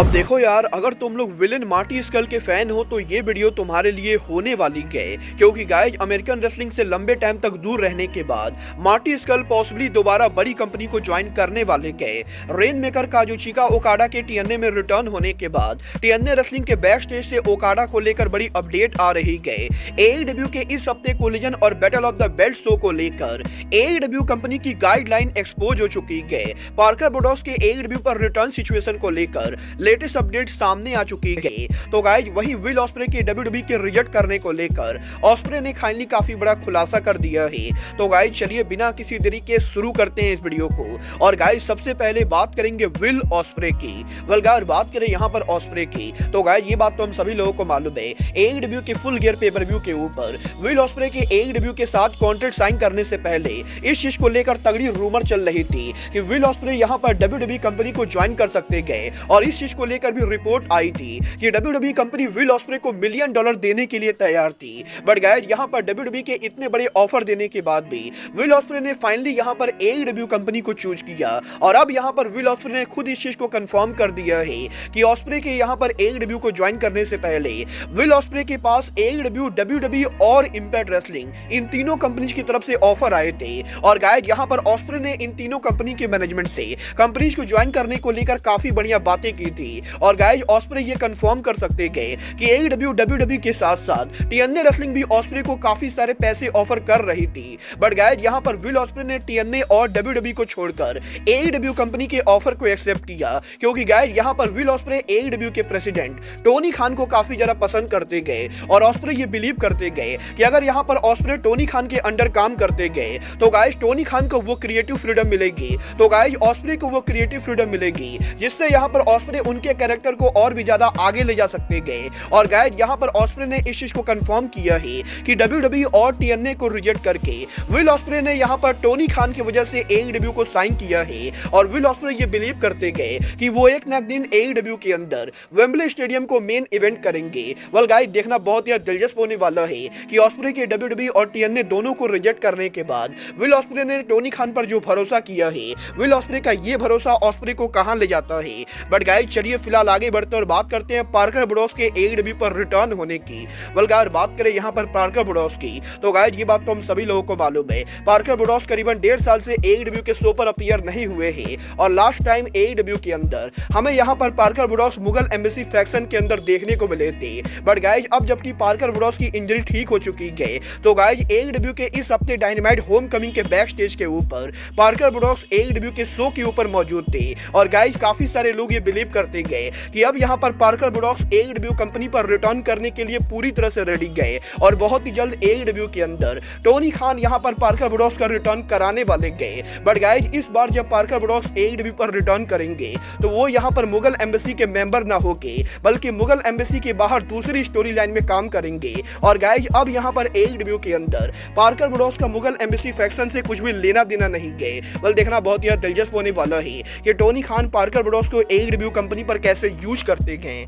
अब देखो यार, अगर तुम लोग विलेन मार्टी स्कल के फैन हो तो ये वीडियो तुम्हारे लिए होने वाली है, क्योंकि गाइज अमेरिकन रेसलिंग से लंबे टाइम तक दूर रहने के बाद मार्टी स्कल पॉसिबली दोबारा बड़ी कंपनी को ज्वाइन करने वाले गए। रेन मेकर काजुचिका ओकाडा के टीएनए में रिटर्न होने के बाद टीएनए रेसलिंग के बैक स्टेज से ओकाडा को लेकर बड़ी अपडेट आ रही है। एईडब्ल्यू के इस हफ्ते कोलिजन और battle of the belt show को लेकर एईडब्ल्यू कंपनी की गाइडलाइन एक्सपोज हो चुकी है। पार्कर बुडोस के एईडब्ल्यू पर रिटर्न सिचुएशन को लेकर लेटेस्ट अपडेट सामने आ चुकी है। तो गाइज वही विल ऑस्प्रे के डब्ल्यूडब्ल्यूई के रिजेक्ट करने को लेकर ऑस्प्रे ने फाइनली काफी बड़ा खुलासा कर दिया है। तो गाइज चलिए बिना किसी देरी के शुरू करते हैं इस वीडियो को। और गाइज सबसे पहले बात करेंगे विल ऑस्प्रे की। गाइज बात करें यहाँ पर ऑस्प्रे की, तो गाइज ये बात तो हम सभी लोगों को मालूम है, एईडब्ल्यू के फुल गियर पेपर व्यू के ऊपर विल ऑस्प्रे के एईडब्ल्यू के साथ कॉन्ट्रैक्ट साइन करने से पहले इस चीज को लेकर तगड़ी रूमर चल रही थी कि विल ऑस्प्रे यहाँ पर डब्ल्यूडब्ल्यूई कंपनी को ज्वाइन कर सकते गए। और इस चीज को लेकर भी रिपोर्ट आई थी कि डब्ल्यूडब्ल्यूई कंपनी विल ऑस्प्रे को $1 मिलियन देने के लिए तैयार थी। बट गाइस यहाँ पर डब्ल्यूडब्ल्यूई के इतने बड़े ऑफर देने के बाद भी विल ऑस्प्रे ने फाइनली यहाँ पर एईडब्ल्यू कंपनी को चूज किया। और अब यहाँ पर विल ऑस्प्रे ने खुद इस चीज को कंफर्म कर दिया है कि ऑस्प्रे के यहाँ पर एईडब्ल्यू को ज्वाइन करने से पहले विल ऑस्प्रे के पास एईडब्ल्यू, डब्ल्यूडब्ल्यूई और इंपैक्ट रेसलिंग इन तीनों कंपनीज की तरफ से ऑफर आए थे। और गाइस यहाँ पर ऑस्प्रे ने इन तीनों कंपनी के मैनेजमेंट से कंपनीज को ज्वाइन करने को लेकर काफी बढ़िया बातें की थी। और गाइस ऑस्प्रे ये कंफर्म कर सकते गए कि एईडब्ल्यू, डब्ल्यूडब्ल्यूई के साथ साथ टीएनए रेसलिंग भी ऑस्प्रे को काफी सारे पैसे ऑफर कर रही थी। बट गाइस यहाँ पर विल ऑस्प्रे ने टीएनए और डब्ल्यूडब्ल्यूई को छोड़कर एईडब्ल्यू कंपनी के ऑफर को एक्सेप्ट किया, क्योंकि गाइस यहाँ पर विल ऑस्प्रे एईडब्ल्यू के प्रेसिडेंट टोनी खान को काफी ज्यादा पसंद करते गए। और ऑस्प्रे ये बिलीव करते गए कि अगर यहाँ पर ऑस्प्रे टोनी खान के अंडर काम करते गए तो गाइस टोनी खान को वो क्रिएटिव फ्रीडम मिलेगी, तो गाइस ऑस्प्रे को वो क्रिएटिव फ्रीडम मिलेगी जिससे यहाँ पर ऑस्प्रे उनके कैरेक्टर को और भी ज्यादा आगे ले जा सकते गए। और गाइस यहाँ पर ऑस्प्रे ने इस चीज को कंफर्म किया है कि डब्ल्यूडब्ल्यूई और टीएनए को रिजेक्ट करके विल ऑस्प्रे ने यहाँ पर टोनी खान की वजह से एईडब्ल्यू को साइन किया है। और विल ऑस्प्रे ये बिलीव करते गए कि वो एक ना एक दिन एईडब्ल्यू के अंदर वेम्बले स्टेडियम को मेन इवेंट करेंगे। गाइस देखना बहुत ही दिलचस्प होने वाला है कि ऑस्प्रे के डब्ल्यूडब्ल्यूई और टीएनए दोनों को रिजेक्ट करने के बाद विल ऑस्प्रे ने टोनी खान पर जो भरोसा किया है, विल ऑस्प्रे का ये भरोसा ऑस्प्रे को कहां ले जाता है। बट गाइस चलिए फिलहाल आगे बढ़ते और बात करते हैं पार्कर बुडोस के एईडब्ल्यू पर रिटर्न होने की। गाइस बात करें यहां पर पार्कर बुडोस की, तो गाइस ये बात तो हम सभी लोगों को मालूम है, पार्कर बुडोस करीबन 1.5 साल से एईडब्ल्यू के शो पर अपीयर नहीं हुए हैं। और लास्ट टाइम एईडब्ल्यू के अंदर हमें यहां पर पार्कर बुडोस मुगल एम्बेसी फैक्शन के अंदर देखने को मिले थे। बट गाइस अब जबकि पार्कर बुडोस की इंजरी ठीक हो चुकी है, तो गाइस एईडब्ल्यू के इस हफ्ते डायनामाइट होमकमिंग के बैक स्टेज के ऊपर पार्कर बुडोस एईडब्ल्यू के शो के ऊपर मौजूद थे। और गाइस काफी सारे लोग ये बिलीव करते गए कि अब यहाँ पर पार्कर बुडोस एईडब्ल्यू कंपनी पर रिटर्न करने के लिए पूरी तरह से रेडी गए। और बहुत ही जल्द एईडब्ल्यू के अंदर टोनी खान यहाँ पर पार्कर बुडोस का रिटर्न कराने वाले गए। बट गाइस इस बार जब पार्कर बुडोस एईडब्ल्यू पर रिटर्न करेंगे तो वो यहाँ पर मुगल एम्बेसी के मेंबर ना होके बल्कि मुगल एम्बेसी के बाहर दूसरी स्टोरी लाइन में काम करेंगे। और गाइस अब यहाँ पर एईडब्ल्यू के अंदर पार्कर बुडोस का मुगल एम्बेसी फैक्शन से कुछ भी लेना देना नहीं गए। देखना बहुत ही दिलचस्प होने वाला है कि टोनी खान पार्कर बुडोस को एईडब्ल्यू कंपनी पर कैसे यूज करते गए।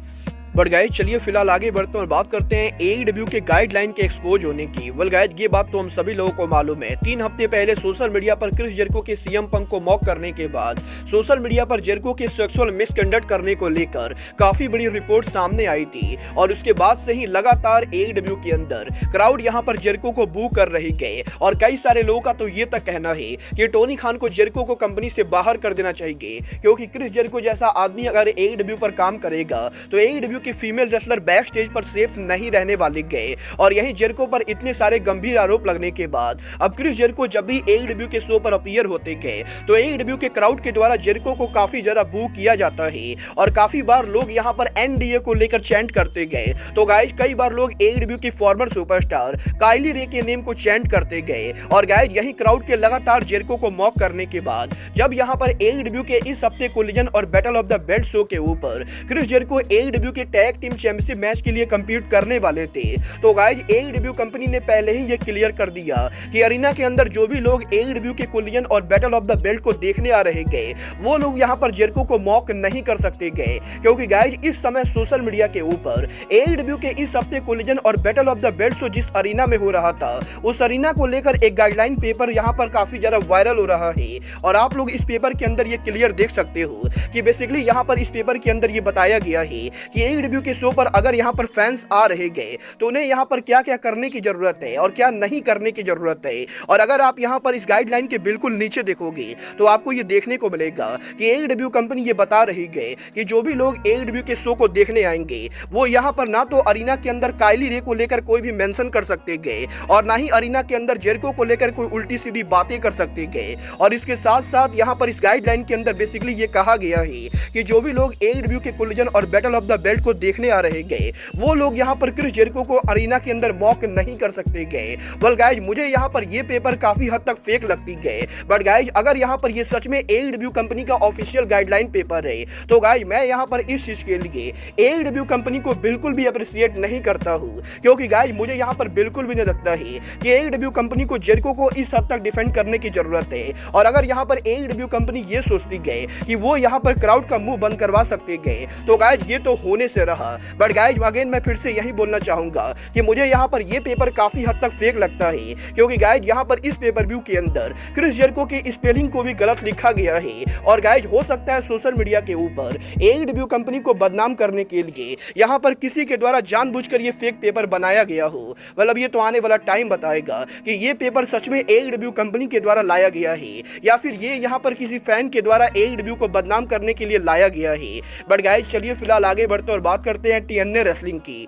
बट गाइस चलिए फिलहाल आगे बढ़ते हैं और बात करते हैं एईडब्ल्यू के गाइडलाइन के एक्सपोज होने की। गाइस ये बात तो हम सभी लोगों को मालूम है, 3 हफ्ते पहले सोशल मीडिया पर क्रिस जेरिको के सीएम पंक को मॉक करने के बाद सोशल मीडिया पर जेरिको के सेक्सुअल मिसकंडक्ट करने को लेकर काफी बड़ी रिपोर्ट सामने आई थी। और उसके बाद से ही लगातार एईडब्ल्यू के अंदर क्राउड यहाँ पर जेरिको को बू कर रही गए। और कई सारे लोगों का तो ये तक कहना है कि टोनी खान को जेरिको को कंपनी से बाहर कर देना चाहिए, क्योंकि क्रिस जेरिको जैसा आदमी अगर एईडब्ल्यू पर काम करेगा तो एईडब्ल्यू के फीमेल रेसलर बैक स्टेज पर सेफ नहीं रहने वाले गए। और यही जेरिको पर इतने सारे गंभीर आरोप लगने के बाद अब क्रिस जेरिको जब भी एईडब्ल्यू के शो पर अपीयर होते गए तो एईडब्ल्यू के क्राउड के द्वारा जेरिको को काफी ज्यादा बू किया जाता है। और काफी बार लोग यहाँ पर एनडीए को लेकर चैंट करते गए। तो गाइस कई बार लोग एईडब्ल्यू की फॉर्मर सुपरस्टार काइली रे के नेम को चैंट करते गए। और गाइस यही क्राउड के लगातार जेरिको को मॉक करने के बाद जब यहाँ पर एईडब्ल्यू के इस हफ्ते कोलिजन और battle of the belt show के ऊपर क्रिस जेरिको एईडब्ल्यू के टैग टीम चैंपियनशिप मैच के लिए कम्पीट करने वाले थे। तो गाइज AEW कंपनी ने पहले ही ये क्लियर कर दिया कि अरीना के अंदर जो भी लोग AEW के कोलिजन और बैटल ऑफ द बेल्ट को देखने आ रहे गए वो लोग यहाँ पर जेरिको को मॉक नहीं कर सकते गए, क्योंकि गाइज इस समय सोशल मीडिया के ऊपर AEW के इस हफ्ते कोलिजन और battle of the belt show जिस अरीना में हो रहा था उस अरीना को लेकर एक गाइडलाइन पेपर यहाँ पर काफी ज्यादा वायरल हो रहा है। और आप लोग इस पेपर के अंदर ये क्लियर देख सकते हो कि बेसिकली यहाँ पर इस पेपर के अंदर ये बताया गया है कि AEW के शो पर अगर यहाँ पर फैंस आ रहे गए तो उन्हें यहाँ पर क्या क्या करने की जरूरत है और क्या नहीं करने की जरूरत है। और अगर आप यहाँ पर इस गाइडलाइन के बिल्कुल नीचे देखोगे तो आपको ये देखने को मिलेगा कि AEW कंपनी ये बता रही है कि जो भी लोग AEW के शो को देखने आएंगे वो यहाँ पर ना तो अरीना के अंदर काइली रे को लेकर कोई भी मेंशन कर सकते गए और ना ही अरीना के अंदर जेरिको को लेकर कोई उल्टी सीधी बातें कर सकते गए। और इसके साथ साथ यहाँ पर इस गाइडलाइन के अंदर बेसिकली ये कहा गया है कि जो भी लोग AEW के कोलिजन और बैटल ऑफ द बेल्ट को देखने आ रहे गए वो लोग यहाँ पर क्रिस जेरिको को अरीना के अंदर मॉक नहीं कर सकते गए। वेल गाइज मुझे यहाँ पर ये पेपर काफी हद तक फेक लगती गए, बट गाइज अगर यहाँ पर ये सच में AEW कंपनी का ऑफिशियल गाइडलाइन पेपर है तो गाइज मैं यहाँ पर इस चीज के लिए AEW कंपनी को बिल्कुल भी अप्रिशिएट नहीं करता हूँ, क्योंकि गाइज मुझे यहाँ पर बिल्कुल भी नहीं लगता है कि AEW कंपनी को जेरिको को इस हद तक डिफेंड करने की जरूरत है। और अगर यहाँ पर AEW कंपनी ये सोचती गए कि वो यहाँ पर क्राउड का मुंह बंद करवा सकते गए तो गाइज ये तो होने से रहा। बट गाइज अगेन मैं फिर से यही बोलना चाहूंगा कि मुझे यहाँ पर ये पेपर काफी हद तक फेक लगता है, क्योंकि गाइज यहाँ पर इस पेपर व्यू के अंदर क्रिस जेरिको की स्पेलिंग को भी गलत लिखा गया है। और गाइज हो सकता है सोशल मीडिया के ऊपर AEW कंपनी को बदनाम करने के लिए यहाँ पर किसी के द्वारा जानबूझकर ये फेक पेपर बनाया गया हो। मतलब ये तो आने वाला टाइम बताएगा कि ये पेपर सच में AEW कंपनी के द्वारा लाया गया है या फिर ये यहाँ पर किसी फैन के द्वारा AEW को बदनाम करने के लिए लाया गया है। बट गाइज चलिए फिलहाल आगे बढ़ते और बात करते हैं TNA रेसलिंग की।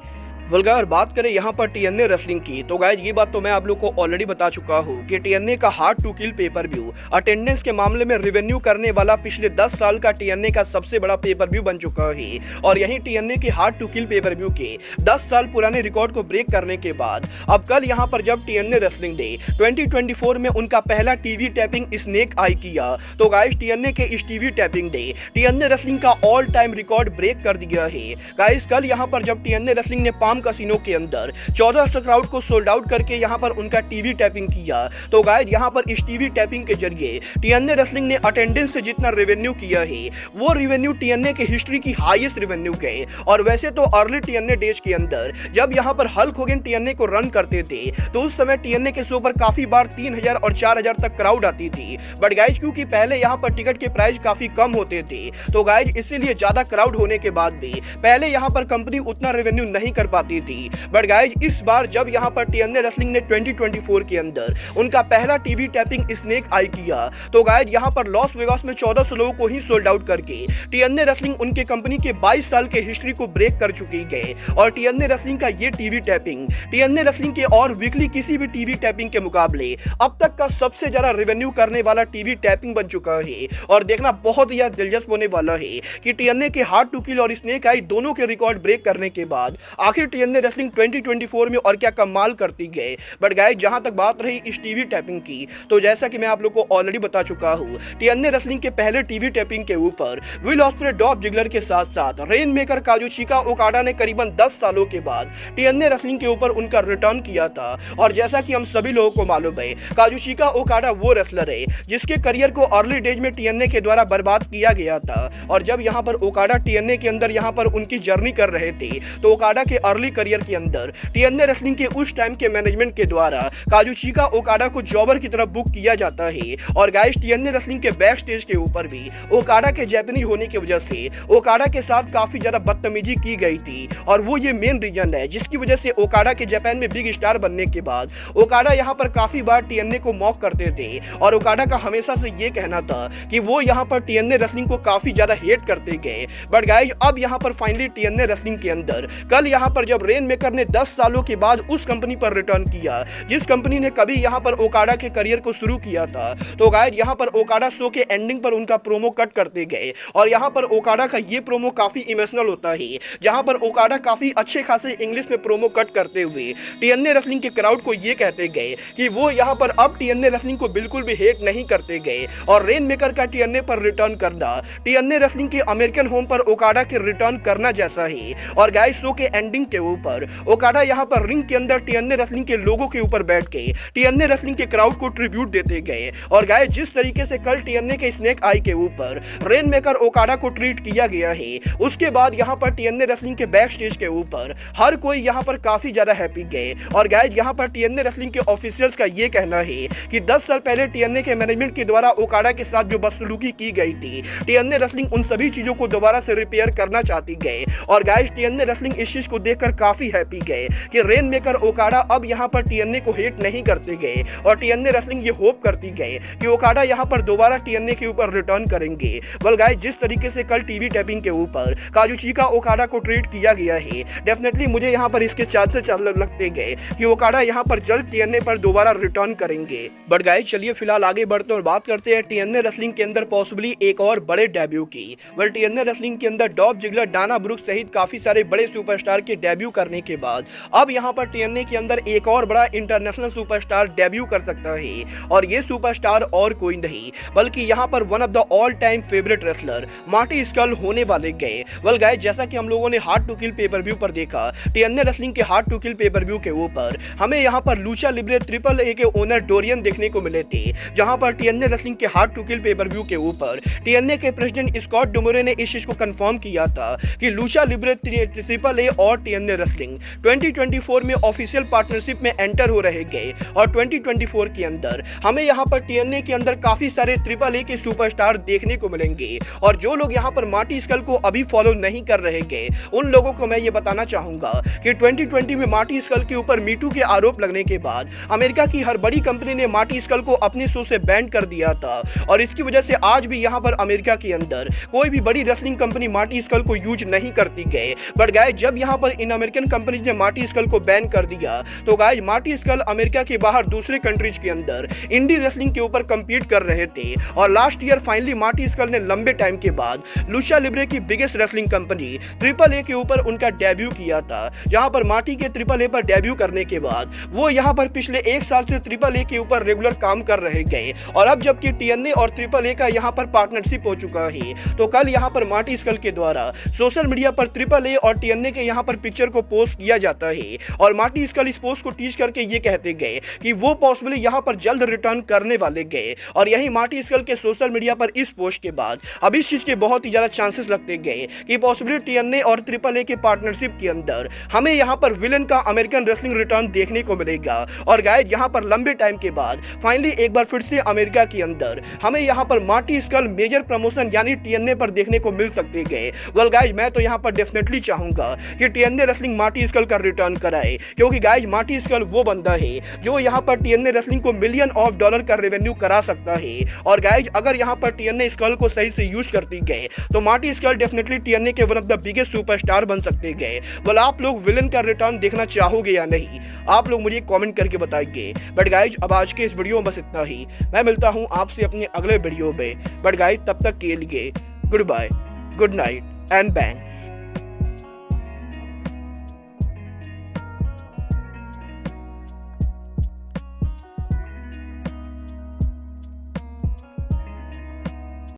वल्गार बात करें यहाँ पर TNA रेसलिंग की तो गाइज ये बात तो मैं आप लोग को ऑलरेडी बता चुका हूँ कि TNA का hard to kill pay per view attendance के मामले में रेवेन्यू करने वाला पिछले 10 साल का TNA का सबसे बड़ा पेपर व्यू बन चुका है। और यही TNA के hard to kill pay per view के 10 साल पुराने रिकॉर्ड को ब्रेक करने के बाद अब कल यहाँ पर जब TNA रेसलिंग डे 2024 में उनका पहला टीवी टैपिंग स्नेक आई किया तो गाइज TNA के इस TV tapping day TNA wrestling का ऑल टाइम रिकॉर्ड ब्रेक कर दिया है। गाइज कल यहाँ पर जब TNA रेसलिंग ने कसिनो के अंदर 1400 क्राउड को सोल्ड आउट करके यहां पर उनका टीवी टैपिंग किया तो गाइस यहां पर इस टीवी टैपिंग के जरिए TNA रेसलिंग ने अटेंडेंस से जितना रेवेन्यू किया है वो रेवेन्यू TNA के हिस्ट्री की हाईएस्ट रेवेन्यू गए। और वैसे तो अर्ली TNA डेज के अंदर जब यहां पर हल्क होगन TNA को रन करते थे तो उस समय TNA के शो पर काफी बार 3000 और 4000 तक क्राउड आती थी। बट गाइस क्योंकि पहले यहां पर टिकट के प्राइस काफी कम होते थे तो गाइस इसीलिए ज्यादा क्राउड होने के बाद भी पहले यहां पर कंपनी उतना रेवेन्यू नहीं कर पाती थी। बट गाइज इस बार जब यहां पर TNA रेसलिंग ने 2024 के अंदर उनका पहला टीवी टैपिंग स्नेक आई किया तो गाइज यहां पर लॉस वेगास में 1400 लोगों को ही सोल्ड आउट करके TNA रेसलिंग उनके कंपनी के 22 साल के हिस्ट्री को ब्रेक कर चुकी है। और TNA रेसलिंग का ये टीवी टैपिंग TNA रेसलिंग के और वीकली किसी भी टीवी टैपिंग के मुकाबले अब तक का सबसे ज्यादा रेवेन्यू करने वाला टीवी टैपिंग बन चुका है। और देखना बहुत ही दिलचस्प होने वाला है कि TNA के हार्ड टू किल और स्नेक आई दोनों के रिकॉर्ड ब्रेक करने के बाद आखिर TNA रेसलिंग 2024 में और क्या कमाल करती गए। बट गाइस जहां तक बात रही इस टीवी टैपिंग की तो जैसा कि मैं आप लोग को ऑलरेडी बता चुका हूं TNA रेसलिंग के पहले टीवी टैपिंग के ऊपर विल ऑस्प्रे डॉल्फ जिगलर के साथ साथ रेन मेकर काजुचिका ओकाडा ने करीबन 10 सालों के बाद TNA रेसलिंग के ऊपर उनका रिटर्न किया था। और जैसा कि हम सभी लोगों को मालूम है काजुचिका ओकाडा वो रेसलर है जिसके करियर को अर्ली डेज में TNA के द्वारा बर्बाद किया गया था। और जब यहाँ पर ओकाडा TNA के अंदर यहाँ पर उनकी जर्नी कर रहे थे तो ओकाडा के अर्ली करियर के अंदर TNA रेसलिंग के उस टाइम के मैनेजमेंट के द्वारा काजुचिका ओकाडा को जॉबर की तरफ बुक किया जाता है। और गाइस TNA रेसलिंग के बैक स्टेज के ऊपर भी ओकाडा के जापानीज होने की वजह से ओकाडा के साथ काफी ज्यादा बदतमीजी की गई थी। और वो ये मेन रीजन है जिसकी वजह से ओकाडा के जापान में बिग स्टार बनने के बाद ओकाडा यहाँ पर काफी बार TNA को मॉक करते थे। और ओकाडा का हमेशा से ये कहना था कि वो यहाँ पर TNA रेसलिंग को काफी ज्यादा हेट करते गए। बट गाइस अब यहाँ पर फाइनली TNA रेसलिंग के अंदर कल यहाँ पर जब जब रेन मेकर ने 10 सालों के बाद उस कंपनी पर रिटर्न किया जिस कंपनी ने कभी यहां पर ओकाडा के करियर को शुरू किया था। तो गाइस यहां पर ओकाडा शो के एंडिंग पर उनका प्रोमो कट करते गए और यहां पर ओकाडा का ये प्रोमो काफी इमोशनल होता है, जहां पर ओकाडा काफी अच्छे खासे इंग्लिश में प्रोमो कट करते हुए टीएनए रेसलिंग के क्राउड को ये कहते गए कि वो यहां पर अब टीएनए रेसलिंग को बिल्कुल भी हेट नहीं करते गए और रेन मेकर का टीएनए पर रिटर्न करना टीएनए रेसलिंग के अमेरिकन होम पर ओकाडा के रिटर्न करना जैसा ही। और गाइस शो के एंडिंग के ऊपर ओकाडा यहां पर रिंग के अंदर टीएनए रेसलिंग के लोगों के ऊपर बैठ के टीएनए रेसलिंग के क्राउड को ट्रिब्यूट देते गए। और गाइस जिस तरीके से कल टीएनए के स्नेक आई के ऊपर रेन मेकर ओकाडा को ट्रीट किया गया है, उसके बाद यहां पर टीएनए रेसलिंग के बैक स्टेज के ऊपर हर कोई यहां पर काफी ज्यादा हैप्पी गए। और गाइस यहां पर टीएनए रेसलिंग के ऑफिशियल्स का ये कहना है कि 10 साल पहले टीएनए के मैनेजमेंट के द्वारा ओकाडा के साथ जो बदसलूकी की गई थी, टीएनए रेसलिंग उन सभी चीजों को दोबारा से रिपेयर करना चाहती गए। और गाइस टीएनए रेसलिंग इस चीज को देखकर काफी हैप्पी गए कि रेन मेकर ओकाडा अब यहां पर टीएनए को हेट नहीं करते गए और टीएनए रेसलिंग ये होप करती गए कि ओकाडा यहां पर दोबारा टीएनए के ऊपर रिटर्न करेंगे। वेल गाइस जिस तरीके से कल टीवी टैपिंग के ऊपर काजुचिका ओकाडा को ट्रीट किया गया है, डेफिनेटली मुझे यहां पर इसके चांसेस लगते गए कि ओकाडा यहां पर जल्द टीएनए पर दोबारा रिटर्न करेंगे। बट गाइस चलिए फिलहाल आगे बढ़ते और बात करते हैं टीएनए रेसलिंग के अंदर पॉसिबली एक और बड़े डेब्यू की। वेल टीएनए रेसलिंग के अंदर डॉल्फ जिगलर, डाना ब्रुक्स सहित काफी सारे बड़े सुपरस्टार के डेब्यू करने के बाद अब यहां पर टीएनए के अंदर एक और बड़ा इंटरनेशनल सुपरस्टार डेब्यू कर सकता है और ये सुपरस्टार और कोई नहीं बल्कि यहां पर one of the all time favourite wrestler Marty Scurll होने वाले गए। वेल गाइस जैसा कि हम लोगों ने hard to kill pay per view पर देखा, टीएनए रेसलिंग के hard to kill pay per view के ऊपर हमें यहां पर लूचा लिब्रे ट्रिपल ए के ओनर डोरियन देखने को मिले थे, जहां पर टीएनए रेसलिंग के hard to kill pay per view के ऊपर टीएनए के प्रेसिडेंट स्कॉट डुमोरे ने इस चीज को कंफर्म किया था कि लूचा लिब्रे ट्रिपल ए और टीएनए रेसलिंग 2024 में ऑफिशियल पार्टनरशिप में एंटर हो रहे गए। और 2024 के अंदर हमें यहां पर टीएनए के अंदर काफी सारे ट्रिपल ए के सुपरस्टार देखने को मिलेंगे। और जो लोग यहां पर मार्टी स्कल को अभी फॉलो नहीं कर रहे गए, उन लोगों को मैं ये बताना चाहूंगा कि 2020 में मार्टी स्कल के ऊपर मीटू के आरोप लगने के बाद अमेरिका की हर बड़ी कंपनी ने मार्टी स्कल को अपने शो से बैन कर दिया था और इसकी वजह से आज भी यहां पर अमेरिका के अंदर कोई भी बड़ी रेसलिंग कंपनी मार्टी स्कल को यूज नहीं करती गए। बट गाइस जब यहां पर इन अमेरिकन कंपनीज ने मार्टी स्कल को बैन कर दिया तो गाइस मार्टी स्कल अमेरिका के बाहर दूसरे कंट्रीज के अंदर इंडी रेसलिंग के ऊपर कंपीट कर रहे थे। और last year finally Marty Scurll ने लंबे टाइम के बाद लूचा लिब्रे की biggest wrestling company triple A के ऊपर उनका डेब्यू किया था, जहां पर मार्टी के ट्रिपल ए पर डेब्यू करने के बाद वो यहां पर पिछले 1 साल से ट्रिपल ए के ऊपर रेगुलर काम कर रहे गए। और अब जबकि टीएनए और ट्रिपल ए का यहां पर पार्टनरशिप हो चुका है, तो कल यहां पर मार्टी स्कल के द्वारा सोशल मीडिया पर ट्रिपल ए और टीएनए के यहां पर पिक्चर को पोस्ट किया जाता है और मार्टी स्कल इस पोस्ट को टीज करके ये कहते गए कि वो पॉसिबली यहां पर जल्द रिटर्न करने वाले गए। और यही मार्टी स्कल के सोशल मीडिया पर इस पोस्ट के बाद अब इस चीज के बहुत ही ज्यादा चांसेस लगते गए कि पॉसिबली टीएनए और ट्रिपल ए के पार्टनरशिप के अंदर हमें यहां पर विलन का अमेरिकन रेसलिंग रिटर्न देखने को मिलेगा। और गाइस यहां पर लंबे टाइम के बाद फाइनली एक बार फिर से अमेरिका के अंदर हमें यहां पर मार्टी स्कल मेजर प्रमोशन यानी टीएनए पर देखने को मिल सकते गए। वेल गाइस मैं तो यहां पर डेफिनेटली चाहूंगा कि टीएनए रेसलिंग मार्टी स्कल का रिटर्न कराए, क्योंकि गाइस मार्टी स्कल वो बंदा है जो यहां पर टीएनए रेसलिंग को $मिलियन का रेवेन्यू करा सकता है। और गाइस अगर यहां पर टीएनए स्कल को सही से यूज करती गए तो मार्टी स्कल डेफिनेटली टीएनए के one of the biggest superstar बन सकते गए। वेल आप लोग विलन का रिटर्न देखना चाहोगे या नहीं, आप लोग मुझे कमेंट करके बताइए। बट गाइस अब आज के इस वीडियो में बस इतना ही, मैं मिलता हूं आपसे अपने अगले वीडियो में। बट गाइस तब तक के लिए goodbye, good night and bang.